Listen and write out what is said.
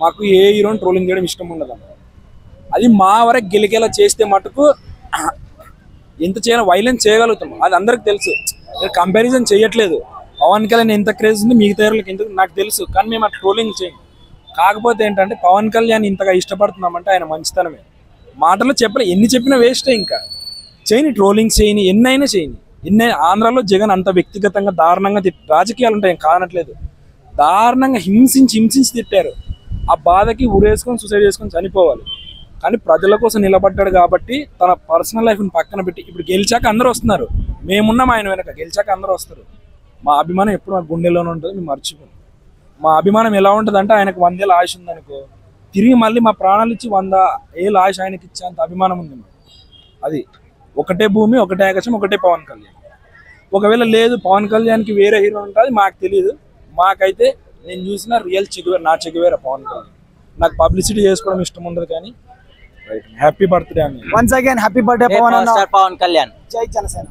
మాకు ఏ హీరోని ట్రోలింగ్ చేయడం ఇష్టం ఉండదు. అది మా వరకు గెలికేలా చేస్తే మటుకు ఎంత చేయాలో వైలెన్స్ చేయగలుగుతాం, అది అందరికి తెలుసు. కంపారిజన్ చేయట్లేదు. పవన్ కళ్యాణ్ ఎంత క్రేజ్ ఉంది మిగతా హీరోలకి ఎంత నాకు తెలుసు, కానీ మేము ఆ ట్రోలింగ్ చేయం. కాకపోతే ఏంటంటే పవన్ కళ్యాణ్ ఇంతగా ఇష్టపడుతున్నామంటే ఆయన మంచితనమే. మాటలు చెప్పలే, ఎన్ని చెప్పినా వేస్టే. ఇంకా చేయని ట్రోలింగ్స్ చేయని, ఎన్నైనా చేయని. ఆంధ్రాలో జగన్ అంత వ్యక్తిగతంగా దారుణంగా రాజకీయాలు ఉంటాయి కానట్లేదు, దారుణంగా హింసించి తిట్టారు. ఆ బాధకి ఉరేసుకొని సూసైడ్ చేసుకొని చనిపోవాలి. కానీ ప్రజల కోసం నిలబడ్డాడు కాబట్టి తన పర్సనల్ లైఫ్ని పక్కన పెట్టి ఇప్పుడు గెలిచాక అందరూ వస్తున్నారు. మేమున్నాం ఆయన వెనక, గెలిచాక అందరూ వస్తారు. మా అభిమానం ఎప్పుడు మా గుండెల్లోనే ఉంటుంది, మేము మర్చిపోం. మా అభిమానం ఎలా ఉంటుంది అంటే ఆయనకు 100 ఏళ్ళ ఆయుష్ ఉందనుకో, తిరిగి మళ్ళీ మా ప్రాణాలు ఇచ్చి 100 ఏళ్ళ ఆయుష్ ఆయనకి ఇచ్చేంత అభిమానం ఉంది మాకు. అది ఒకటే భూమి, ఒకటే ఆకాశం, ఒకటే పవన్ కళ్యాణ్. ఒకవేళ లేదు పవన్ కళ్యాణ్కి వేరే హీరో ఉంటుంది మాకు తెలియదు. మాకైతే నేను చూసిన రియల్ చెగువేర, నా చెగువేర పవన్ కళ్యాణ్. నాకు పబ్లిసిటీ చేసుకోవడం ఇష్టం ఉండదు, కానీ హ్యాపీ బర్త్డే అని. Once again happy birthday Pawan Kalyan. జై జనసేన.